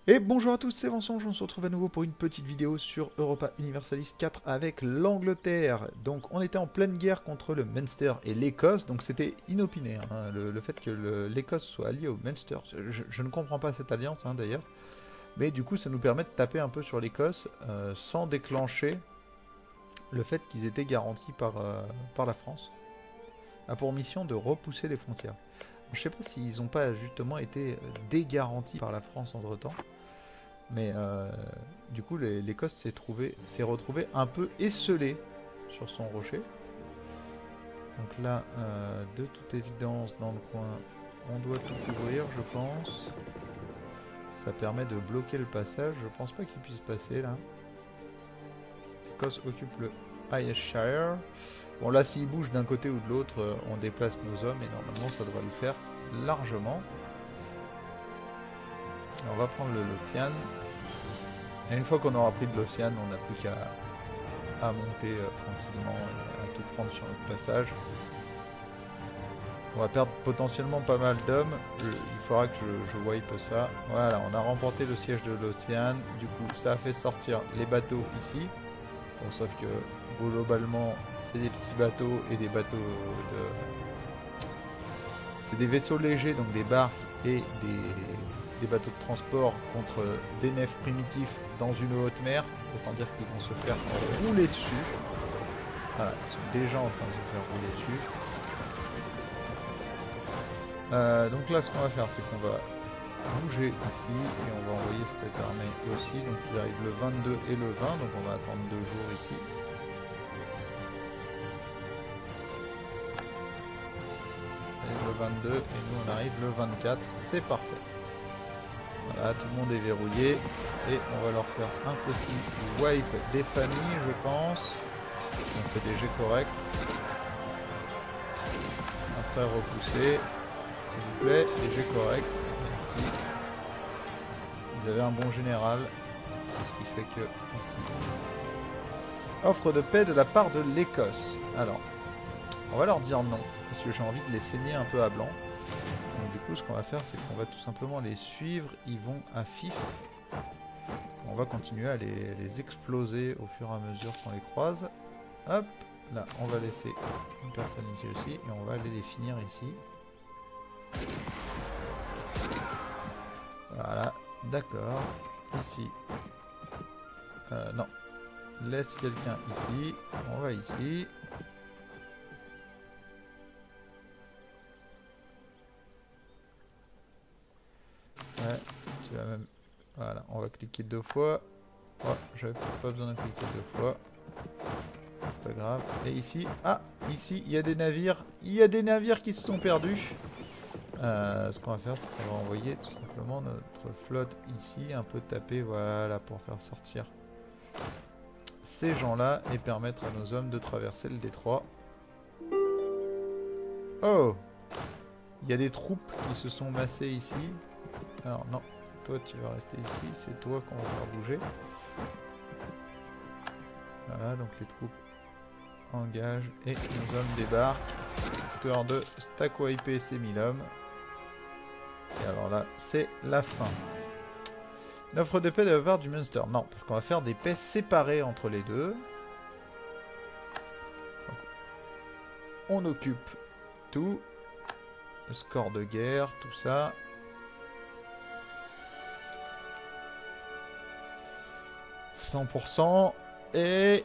Et bonjour à tous, c'est Vincent, on se retrouve à nouveau pour une petite vidéo sur Europa Universalis 4 avec l'Angleterre. Donc on était en pleine guerre contre le Munster et l'Écosse, donc c'était inopiné, hein, le fait que l'Écosse soit alliée au Munster. Je ne comprends pas cette alliance d'ailleurs, mais du coup ça nous permet de taper un peu sur l'Écosse sans déclencher le fait qu'ils étaient garantis par la France. A pour mission de repousser les frontières. Je sais pas s'ils n'ont pas justement été dégarantis par la France entre temps. Mais du coup, l'Écosse s'est retrouvée un peu esselée sur son rocher. Donc là, de toute évidence, dans le coin, on doit tout couvrir, je pense. Ça permet de bloquer le passage. Je pense pas qu'il puisse passer là. L'Écosse occupe le Ayrshire. Bon là, s'il bouge d'un côté ou de l'autre, on déplace nos hommes et normalement ça devrait le faire largement. Alors, on va prendre le Lothian. Et une fois qu'on aura pris de l'Océan, on n'a plus qu'à monter tranquillement et à tout prendre sur notre passage. On va perdre potentiellement pas mal d'hommes. Il faudra que je wipe ça. Voilà, on a remporté le siège de l'Océan. Du coup, ça a fait sortir les bateaux ici. Bon, sauf que globalement, c'est des petits bateaux et des bateaux de... C'est des vaisseaux légers, donc des barques et des bateaux de transport contre des nefs primitifs dans une haute mer. Autant dire qu'ils vont se faire rouler dessus. Voilà, ils sont déjà en train de se faire rouler dessus. Donc là, ce qu'on va faire, c'est qu'on va bouger ici et on va envoyer cette armée aussi. Donc il arrive le 22 et le 20, donc on va attendre 2 jours ici. Le 22 et nous on arrive le 24, c'est parfait. Voilà, tout le monde est verrouillé et on va leur faire un petit wipe des familles, je pense. On fait des jets corrects. Après repousser, s'il vous plaît, des jets corrects. Merci. Vous avez un bon général, ce qui fait que ici. Offre de paix de la part de l'Écosse. Alors, on va leur dire non, parce que j'ai envie de les saigner un peu à blanc. Donc du coup, ce qu'on va faire, c'est qu'on va tout simplement les suivre. Ils vont à fif. On va continuer à les exploser au fur et à mesure qu'on les croise. Hop, là, on va laisser une personne ici aussi, et on va aller les finir ici. Voilà, d'accord. Ici. Non. Laisse quelqu'un ici. On va ici. Ouais, tu vas même... Voilà, on va cliquer 2 fois. Oh, j'avais pas besoin de cliquer 2 fois. C'est pas grave. Et ici, ici, il y a des navires. Il y a des navires qui se sont perdus. Ce qu'on va faire, c'est qu'on va envoyer tout simplement notre flotte ici, un peu taper, voilà, pour faire sortir ces gens-là et permettre à nos hommes de traverser le détroit. Oh! Il y a des troupes qui se sont massées ici. Alors non, toi tu vas rester ici, c'est toi qu'on va faire bouger. Voilà, donc les troupes engagent et nos hommes débarquent, histoire de stack wiper ces 1000 hommes. Et alors là, c'est la fin. Une offre de paix de la part du Munster. Non, parce qu'on va faire des paix séparées entre les deux. Donc, on occupe tout. Le score de guerre, tout ça. « 100%. Et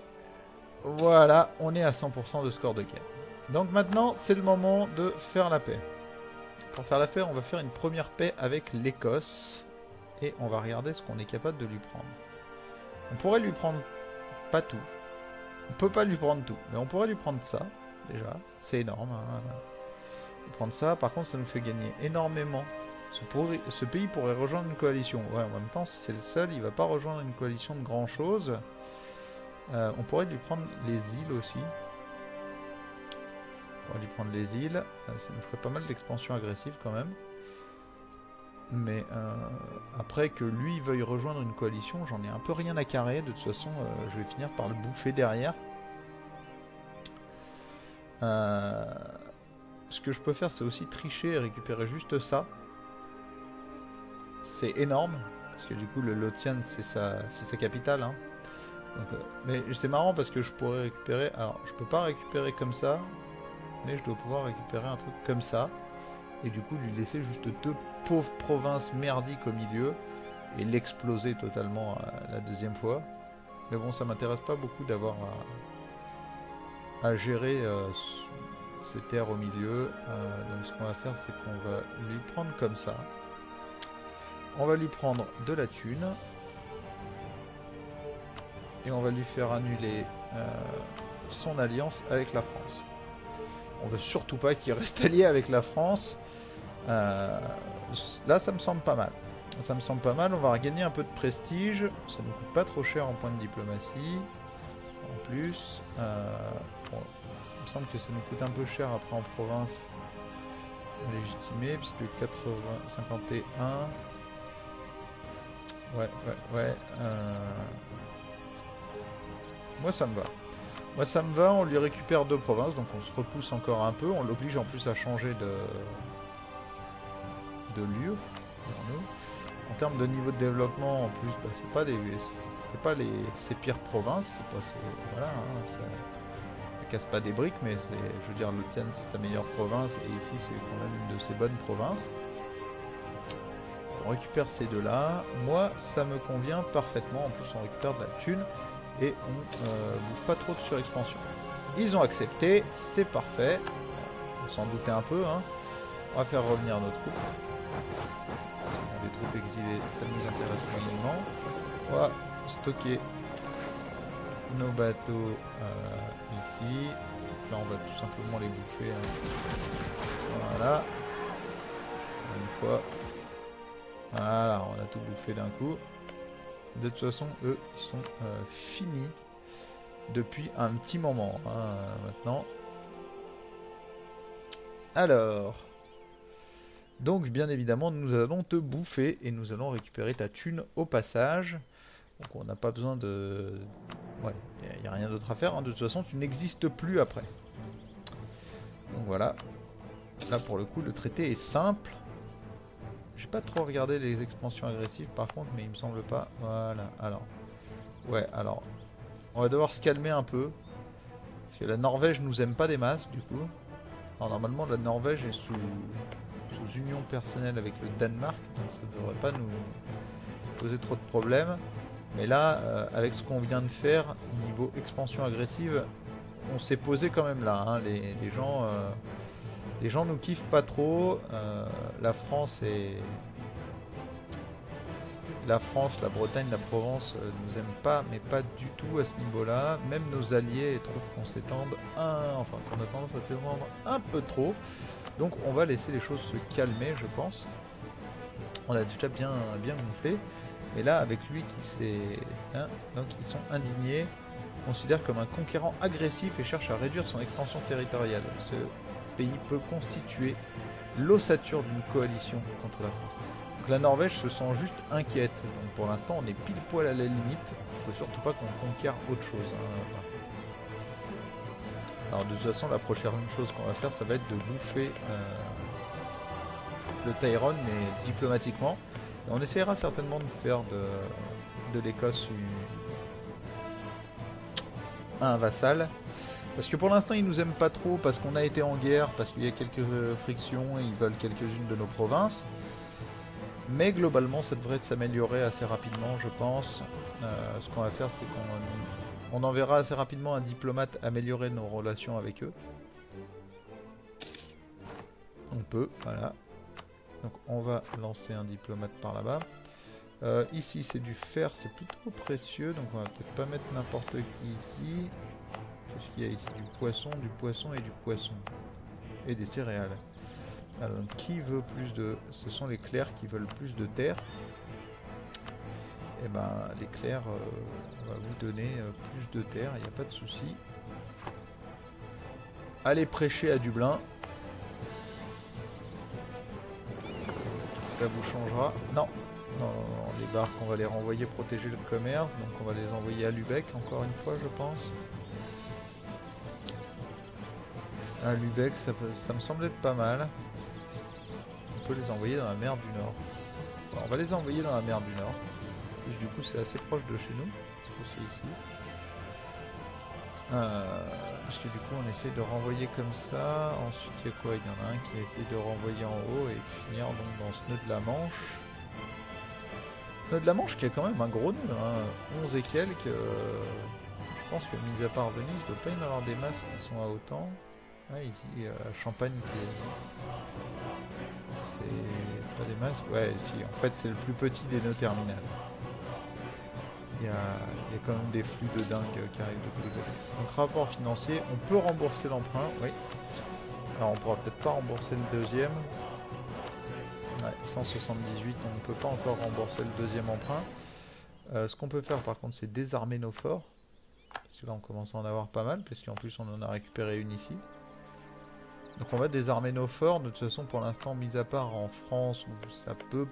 voilà, on est à 100% de score de guerre. Donc maintenant, c'est le moment de faire la paix. Pour faire la paix, on va faire une première paix avec l'Écosse. Et on va regarder ce qu'on est capable de lui prendre. On pourrait lui prendre pas tout. On peut pas lui prendre tout. Mais on pourrait lui prendre ça, déjà. C'est énorme. Hein. Prendre ça, par contre, ça nous fait gagner énormément. Ce pays pourrait rejoindre une coalition. Ouais, en même temps, si c'est le seul, il va pas rejoindre une coalition de grand chose. On pourrait lui prendre les îles aussi. On pourrait lui prendre les îles. Ça nous ferait pas mal d'expansion agressive quand même. Mais après que lui veuille rejoindre une coalition, j'en ai un peu rien à carrer. De toute façon, je vais finir par le bouffer derrière. Ce que je peux faire, c'est aussi tricher et récupérer juste ça. C'est énorme. parce que du coup le Lothian c'est sa capitale. Hein. Donc, mais c'est marrant parce que je pourrais récupérer, alors je peux pas récupérer comme ça, mais je dois pouvoir récupérer un truc comme ça, et du coup lui laisser juste deux pauvres provinces merdiques au milieu, et l'exploser totalement la deuxième fois. Mais bon, ça m'intéresse pas beaucoup d'avoir à gérer ces terres au milieu. Donc ce qu'on va faire, c'est qu'on va lui prendre comme ça. On va lui prendre de la thune. Et on va lui faire annuler son alliance avec la France. On veut surtout pas qu'il reste allié avec la France. Là, ça me semble pas mal. Ça me semble pas mal. On va gagner un peu de prestige. Ça ne coûte pas trop cher en point de diplomatie. En plus, bon, il me semble que ça nous coûte un peu cher après en province légitimée, puisque 80, 51. Ouais. Moi ça me va. Moi ça me va, on lui récupère deux provinces, donc on se repousse encore un peu, on l'oblige en plus à changer de lieu pour nous. En termes de niveau de développement en plus, bah, c'est pas ses pires provinces, voilà, hein, ça casse pas des briques, mais je veux dire, Lothian c'est sa meilleure province et ici c'est quand même une de ses bonnes provinces. On récupère ces deux là, moi ça me convient parfaitement, en plus on récupère de la thune. Et on bouffe pas trop de surexpansion. Ils ont accepté, c'est parfait. On s'en doutait un peu. Hein. On va faire revenir nos troupes. Les troupes exilées, ça nous intéresse moyennement. On va stocker nos bateaux ici. Là, on va tout simplement les bouffer. Hein. Voilà. Une fois. Voilà, on a tout bouffé d'un coup. De toute façon, eux, ils sont finis depuis un petit moment maintenant. Alors, donc bien évidemment, nous allons te bouffer et nous allons récupérer ta thune au passage. Donc on n'a pas besoin de... Ouais, il n'y a rien d'autre à faire. Hein. De toute façon, tu n'existes plus après. Donc voilà. Là, pour le coup, le traité est simple. J'ai pas trop regardé les expansions agressives par contre, mais il me semble pas. Voilà, alors. Ouais, alors. On va devoir se calmer un peu. Parce que la Norvège nous aime pas des masses, du coup. Alors normalement, la Norvège est sous union personnelle avec le Danemark, donc ça devrait pas nous poser trop de problèmes. Mais là, avec ce qu'on vient de faire, niveau expansion agressive, on s'est posé quand même là. Hein. Les gens nous kiffent pas trop. La France, la Bretagne, la Provence nous aiment pas, mais pas du tout à ce niveau-là. Même nos alliés trouvent qu'on s'étende, enfin qu'on a tendance à s'étendre un peu trop. Donc on va laisser les choses se calmer, je pense. On a déjà bien gonflé. Mais là, avec lui qui s'est... Hein, donc ils sont indignés. Considère comme un conquérant agressif et cherche à réduire son extension territoriale. Ce pays peut constituer l'ossature d'une coalition contre la France. Donc la Norvège se sent juste inquiète. Donc pour l'instant, on est pile poil à la limite. Il faut surtout pas qu'on conquiert autre chose. Hein. Alors de toute façon, la prochaine chose qu'on va faire, ça va être de bouffer le Tyrone, mais diplomatiquement. Et on essaiera certainement de faire de l'Écosse un vassal. Parce que pour l'instant ils nous aiment pas trop parce qu'on a été en guerre, parce qu'il y a quelques frictions et ils veulent quelques-unes de nos provinces. Mais globalement ça devrait s'améliorer assez rapidement je pense. Ce qu'on va faire c'est qu'on enverra assez rapidement un diplomate améliorer nos relations avec eux. On peut, voilà. Donc on va lancer un diplomate par là-bas. Ici c'est du fer, c'est plutôt précieux, donc on va peut-être pas mettre n'importe qui ici. Qu'est-ce qu'il y a ici? Du poisson et du poisson. Et des céréales. Alors qui veut plus de... Ce sont les clercs qui veulent plus de terre. Et ben les clercs, on va vous donner plus de terre, il n'y a pas de souci. Allez prêcher à Dublin. Ça vous changera. Non. Non, les barques, on va les renvoyer protéger le commerce. Donc on va les envoyer à Lübeck encore une fois, je pense. À Lübeck, ça me semble être pas mal. On peut les envoyer dans la mer du Nord. on va les envoyer dans la mer du Nord. Et du coup c'est assez proche de chez nous, c'est ici. Parce que du coup on essaie de renvoyer comme ça. Ensuite il y a quoi? Il y en a un qui essaie de renvoyer en haut et de finir donc dans ce nœud de la Manche. Nœud de la Manche qui est quand même un gros nœud, hein. 11 et quelques. Je pense que mis à part Venise, il ne doit pas y en avoir des masses qui sont à autant. Ah ici Champagne qui est... C'est pas des masses? Ouais si, en fait c'est le plus petit des nœuds terminales. Il y a quand même des flux de dingue qui arrivent de tous les côtés. Donc rapport financier, on peut rembourser l'emprunt, oui. Alors on pourra peut-être pas rembourser le deuxième. Ouais, 178, on ne peut pas encore rembourser le deuxième emprunt. Ce qu'on peut faire par contre c'est désarmer nos forts. Parce que là on commence à en avoir pas mal, puisqu'en plus on en a récupéré une ici. Donc on va désarmer nos forts, de toute façon pour l'instant, mis à part en France où ça peut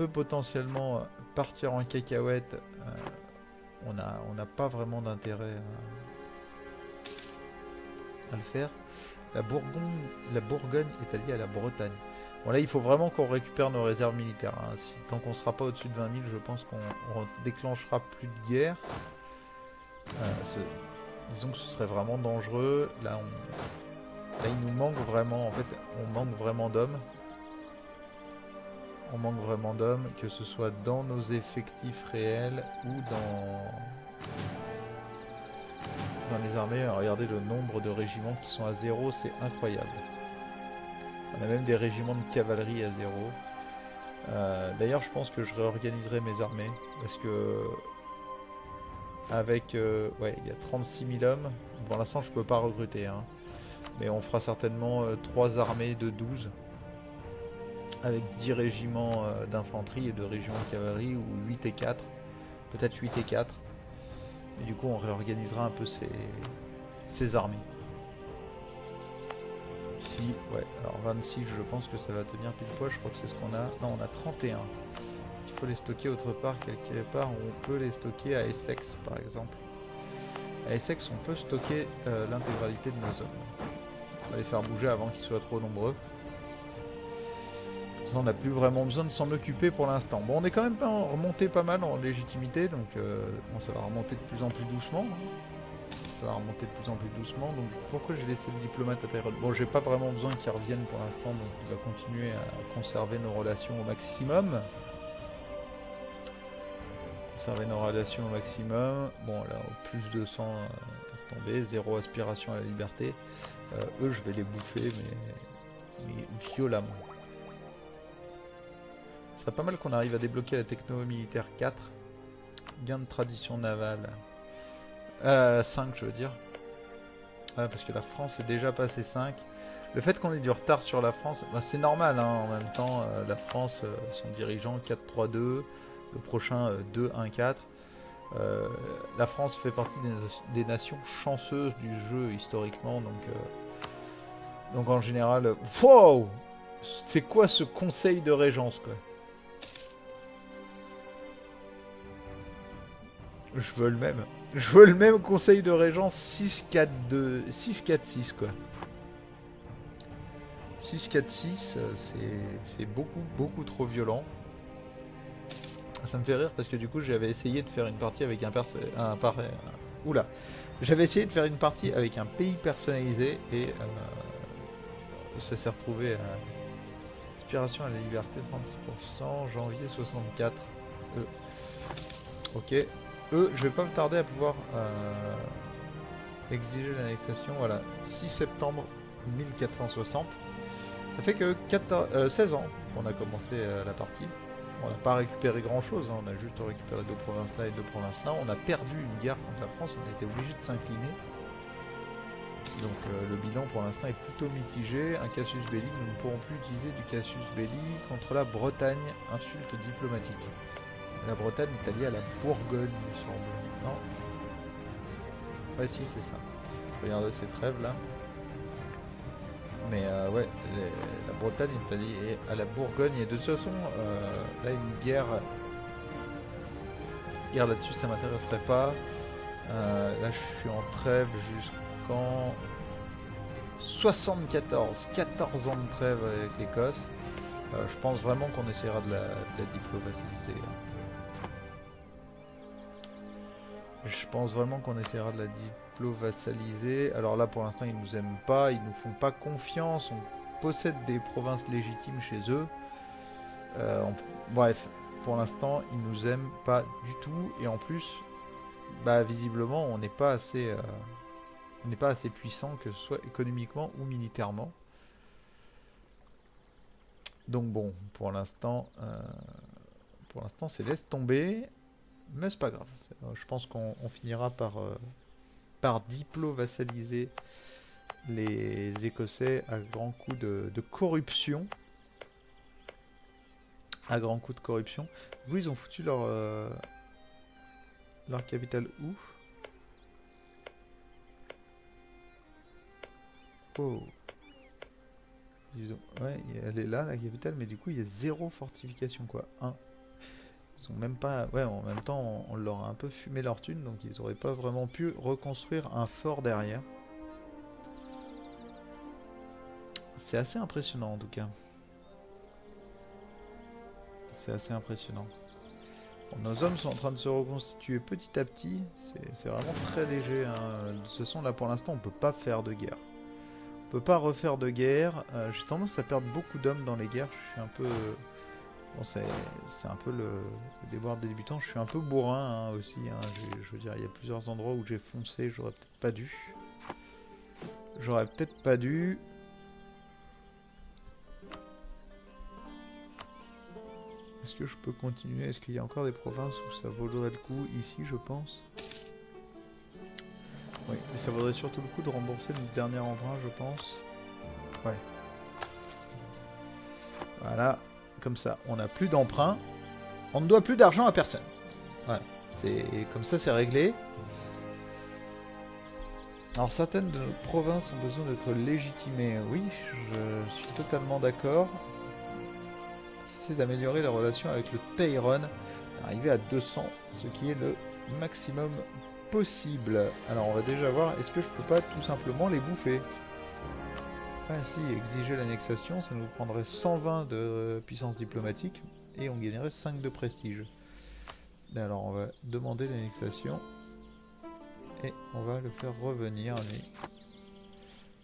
potentiellement partir en cacahuète, on n'a pas vraiment d'intérêt à le faire. La Bourgogne est alliée à la Bretagne. Bon là il faut vraiment qu'on récupère nos réserves militaires, hein. Tant qu'on ne sera pas au-dessus de 20 000, je pense qu'on déclenchera plus de guerre. Disons que ce serait vraiment dangereux. Là il nous manque vraiment, en fait on manque vraiment d'hommes. On manque vraiment d'hommes, que ce soit dans nos effectifs réels ou dans les armées. Regardez le nombre de régiments qui sont à 0, c'est incroyable. On a même des régiments de cavalerie à 0. D'ailleurs je pense que je réorganiserai mes armées, parce que avec ouais, il y a 36 000 hommes. Pour l'instant je peux pas recruter, hein. Mais on fera certainement 3 armées de 12. Avec 10 régiments d'infanterie et 2 régiments de cavalerie, ou 8 et 4, peut-être 8 et 4. Et du coup on réorganisera un peu ces armées. Ici, ouais, alors 26 je pense que ça va tenir pile poil, je crois que c'est ce qu'on a. Non, on a 31. Il faut les stocker autre part, quelque part où on peut les stocker à Essex par exemple. À Essex on peut stocker l'intégralité de nos hommes. On va les faire bouger avant qu'ils soient trop nombreux. On n'a plus vraiment besoin de s'en occuper pour l'instant. Bon, on est quand même remonté pas mal en légitimité, donc bon, ça va remonter de plus en plus doucement. Ça va remonter de plus en plus doucement, donc pourquoi j'ai laissé le diplomate à Tyrol? Bon, j'ai pas vraiment besoin qu'il revienne pour l'instant, donc on va continuer à conserver nos relations au maximum. Conserver nos relations au maximum. Bon, là, au plus 200, tomber, 0 aspiration à la liberté. Eux, je vais les bouffer, mais violemment. Ce serait pas mal qu'on arrive à débloquer la techno militaire 4. Gain de tradition navale. 5 je veux dire. Parce que la France est déjà passé 5. Le fait qu'on ait du retard sur la France, bah, c'est normal, hein. En même temps, la France, son dirigeant 4-3-2. Le prochain 2-1-4. La France fait partie des nations chanceuses du jeu historiquement. Donc en général... Wow! C'est quoi ce conseil de régence quoi? Je veux le même. Je veux le même conseil de régence 6-4-2... 6-4-6 quoi. 6-4-6 c'est beaucoup trop violent. Ça me fait rire parce que du coup j'avais essayé de faire une partie avec oula. J'avais essayé de faire une partie avec un pays personnalisé et ça s'est retrouvé à aspiration à la liberté 36%, janvier 64. Ok. Je vais pas me tarder à pouvoir exiger l'annexation. Voilà, 6 septembre 1460. Ça fait que 16 ans qu'on a commencé la partie. On n'a pas récupéré grand chose, hein. On a juste récupéré 2 provinces là et 2 provinces là. On a perdu une guerre contre la France, on a été obligé de s'incliner. Donc le bilan pour l'instant est plutôt mitigé. Un casus belli, nous ne pourrons plus utiliser du casus belli contre la Bretagne. Insulte diplomatique. La Bretagne est alliée à la Bourgogne, il me semble. Non? Ouais, si, c'est ça. Regardez ces trêves là. Mais ouais, la Bretagne est alliée à la Bourgogne. Et de toute façon, là, une guerre là-dessus, ça m'intéresserait pas. Là, je suis en trêve jusqu'en 74. 14 ans de trêve avec l'Écosse. Je pense vraiment qu'on essaiera de la diplo-vassaliser. Je pense vraiment qu'on essaiera de la diplo-vassaliser. Alors là, pour l'instant, ils nous aiment pas, ils nous font pas confiance. On possède des provinces légitimes chez eux. Bref, pour l'instant, ils nous aiment pas du tout. Et en plus, bah visiblement, on n'est pas assez puissant, que ce soit économiquement ou militairement. Donc bon, pour l'instant, c'est laisse tomber. Mais c'est pas grave. Je pense qu'on finira par diplo-vassaliser les Écossais à grands coups de corruption. À grands coups de corruption. Vous, ils ont foutu leur capitale où? Oh. Ouais, elle est là, la capitale, mais du coup, il y a 0 fortification, quoi. 1. Ils ont même pas... Ouais, en même temps, on leur a un peu fumé leur thune, donc ils auraient pas vraiment pu reconstruire un fort derrière. C'est assez impressionnant, en tout cas. C'est assez impressionnant. Bon, nos hommes sont en train de se reconstituer petit à petit. C'est vraiment très léger, hein. De toute façon, là, pour l'instant, on peut pas faire de guerre. On peut pas refaire de guerre. J'ai tendance à perdre beaucoup d'hommes dans les guerres. Je suis un peu... Bon, c'est un peu le déboire des débutants. Je suis un peu bourrin hein, aussi. Hein. Je veux dire, il y a plusieurs endroits où j'ai foncé. J'aurais peut-être pas dû. J'aurais peut-être pas dû. Est-ce que je peux continuer? Est-ce qu'il y a encore des provinces où ça vaudrait le coup? Ici, je pense. Oui, mais ça vaudrait surtout le coup de rembourser notre dernier emprunt, je pense. Ouais. Voilà. Comme ça, on n'a plus d'emprunt. On ne doit plus d'argent à personne. Voilà. Comme ça, c'est réglé. Alors, certaines de nos provinces ont besoin d'être légitimées. Oui, je suis totalement d'accord. C'est d'améliorer la relation avec le Tairon. Arriver à 200, ce qui est le maximum possible. Alors, on va déjà voir, est-ce que je peux pas tout simplement les bouffer? Ah si, exiger l'annexation, ça nous prendrait 120 de puissance diplomatique et on gagnerait 5 de prestige. Alors on va demander l'annexation et on va le faire revenir lui.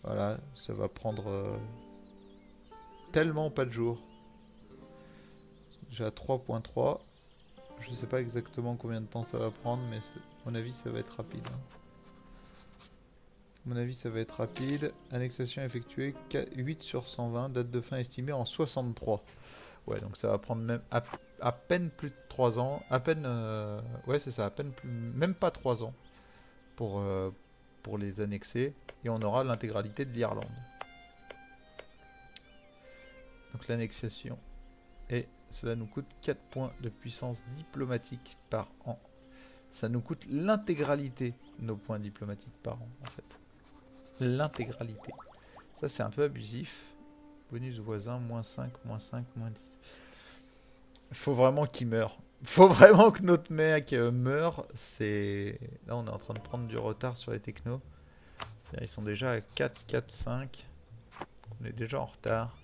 Voilà, ça va prendre tellement pas de jours. J'ai à 3.3. Je sais pas exactement combien de temps ça va prendre, mais à mon avis ça va être rapide. À mon avis ça va être rapide. Annexation effectuée 8 sur 120, date de fin estimée en 63. Ouais, donc ça va prendre même à peine plus de 3 ans, à peine, ouais c'est ça, à peine plus, même pas 3 ans pour les annexer, et on aura l'intégralité de l'Irlande. Donc l'annexation, et cela nous coûte 4 points de puissance diplomatique par an. Ça nous coûte l'intégralité de nos points diplomatiques par an en fait. L'intégralité. Ça c'est un peu abusif. Bonus voisin, moins 5, moins 5, moins 10. Il faut vraiment qu'il meure. Il faut vraiment que notre mec meure. Là, on est en train de prendre du retard sur les technos. Ils sont déjà à 4, 4, 5. On est déjà en retard.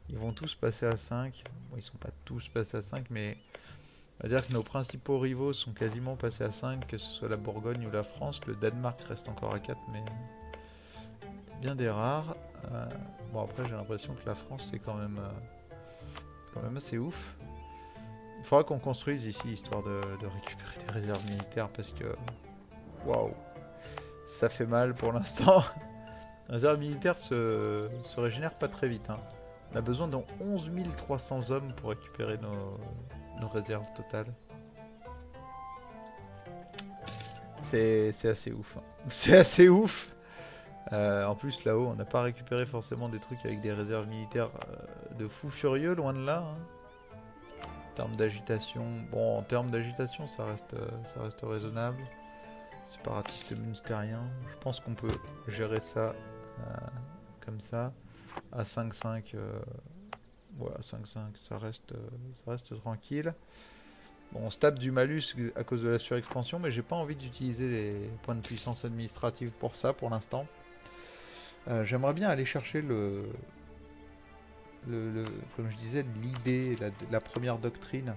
Ils vont tous passer à 5. Bon, ils sont pas tous passés à 5, mais on va dire que nos principaux rivaux sont quasiment passés à 5, que ce soit la Bourgogne ou la France. Le Danemark reste encore à 4, mais bien des rares. Bon, après, j'ai l'impression que la France, c'est quand même assez ouf. Il faudra qu'on construise ici, histoire de récupérer des réserves militaires, parce que... Waouh, ça fait mal pour l'instant. Les réserves militaires se régénèrent pas très vite. Hein. On a besoin de 11 300 hommes pour récupérer nos réserves totales. C'est assez ouf. Hein. C'est assez ouf. En plus, là-haut, on n'a pas récupéré forcément des trucs avec des réserves militaires de fous furieux, loin de là. Hein. En termes d'agitation, bon en termes d'agitation ça reste raisonnable. Séparatiste munstérien, je pense qu'on peut gérer ça comme ça. À 5-5, ouais, à 5-5 ça reste tranquille. Bon, on se tape du malus à cause de la surexpansion, mais j'ai pas envie d'utiliser les points de puissance administrative pour ça pour l'instant. J'aimerais bien aller chercher comme je disais, l'idée, la première doctrine.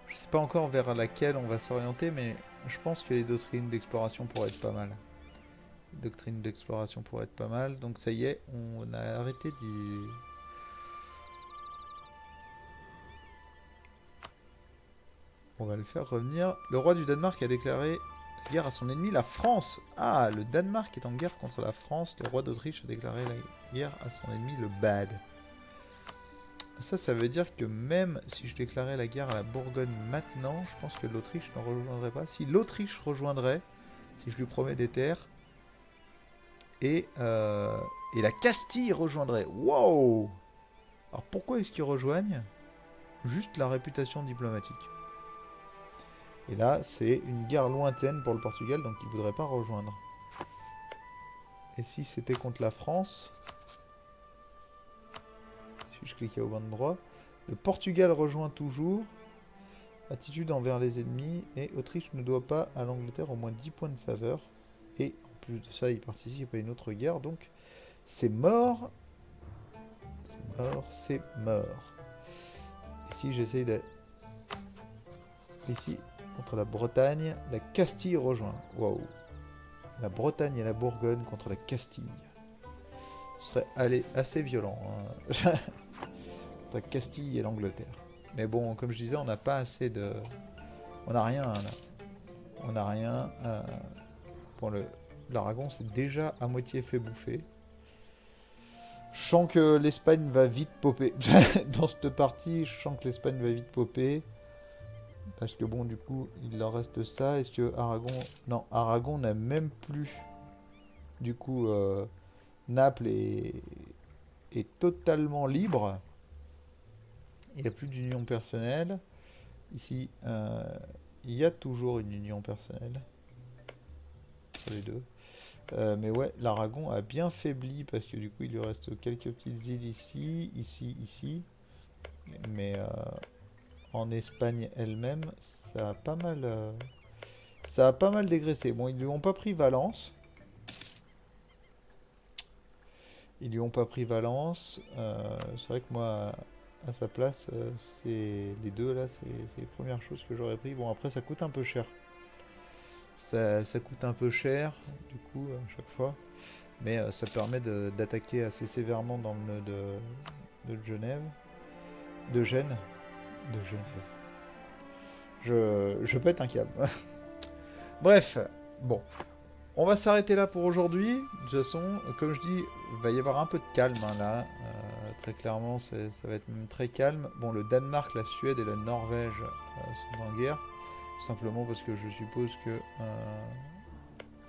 Je sais pas encore vers laquelle on va s'orienter, mais je pense que les doctrines d'exploration pourraient être pas mal. Les doctrines d'exploration pourraient être pas mal. Donc ça y est, on a arrêté d'y... On va le faire revenir. Le roi du Danemark a déclaré guerre à son ennemi, la France. Ah, le Danemark est en guerre contre la France. Le roi d'Autriche a déclaré la guerre à son ennemi, le Bad. Ça veut dire que même si je déclarais la guerre à la Bourgogne maintenant, je pense que l'Autriche ne rejoindrait pas. Si l'Autriche rejoindrait, si je lui promets des terres, et la Castille rejoindrait. Wow! Alors pourquoi est-ce qu'ils rejoignent? Juste la réputation diplomatique. Et là, c'est une guerre lointaine pour le Portugal, donc il ne voudrait pas rejoindre. Et si c'était contre la France, si je cliquais au bon endroit, le Portugal rejoint toujours. Attitude envers les ennemis, et Autriche ne doit pas à l'Angleterre au moins 10 points de faveur. Et en plus de ça, il participe à une autre guerre, donc c'est mort. C'est mort, c'est mort. Et si j'essaye de... Ici, contre la Bretagne, la Castille rejoint. Waouh. La Bretagne et la Bourgogne contre la Castille. Ce serait assez violent. Hein. Entre la Castille et l'Angleterre. Mais bon, comme je disais, on n'a pas assez de... On n'a rien, là. On n'a rien. Pour l'Aragon, c'est déjà à moitié fait bouffer. Je sens que l'Espagne va vite popper. Dans cette partie, je sens que l'Espagne va vite popper. Parce que bon, du coup, il leur reste ça. Est-ce que Aragon... Non, Aragon n'a même plus... Du coup, Naples est totalement libre. Il n'y a plus d'union personnelle. Ici, il y a toujours une union personnelle. Entre les deux. Mais ouais, l'Aragon a bien faibli parce que du coup, il lui reste quelques petites îles ici, ici. Mais... en Espagne elle-même, ça a pas mal dégraissé. Bon, ils lui ont pas pris Valence. C'est vrai que moi, à sa place, c'est les deux là, c'est les premières choses que j'aurais pris. Bon, après, ça coûte un peu cher. Ça coûte un peu cher, du coup, à chaque fois. Mais ça permet d'attaquer assez sévèrement dans le nœud de Genève. De Gênes. De Genève. Je pète un câble. Bref, bon. On va s'arrêter là pour aujourd'hui. De toute façon, comme je dis, il va y avoir un peu de calme hein, là. Très clairement, ça va être même très calme. Bon, le Danemark, la Suède et la Norvège sont en guerre. Simplement parce que je suppose que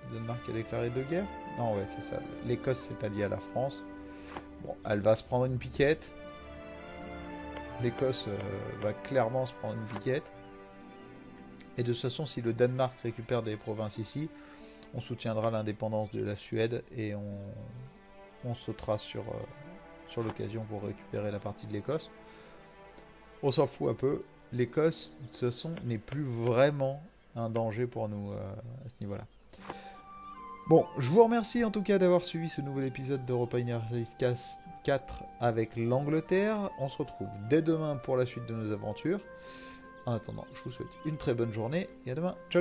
le Danemark a déclaré de guerre. Non, ouais, c'est ça. L'Écosse s'est alliée à la France. Bon, elle va se prendre une piquette. L'Écosse va clairement se prendre une piquette. Et de toute façon, si le Danemark récupère des provinces ici, on soutiendra l'indépendance de la Suède et on sautera sur l'occasion pour récupérer la partie de l'Écosse. On s'en fout un peu. L'Écosse, de toute façon, n'est plus vraiment un danger pour nous à ce niveau-là. Bon, je vous remercie en tout cas d'avoir suivi ce nouvel épisode d'Europa Universalis 4 avec l'Angleterre. On se retrouve dès demain pour la suite de nos aventures. En attendant, je vous souhaite une très bonne journée et à demain. Ciao!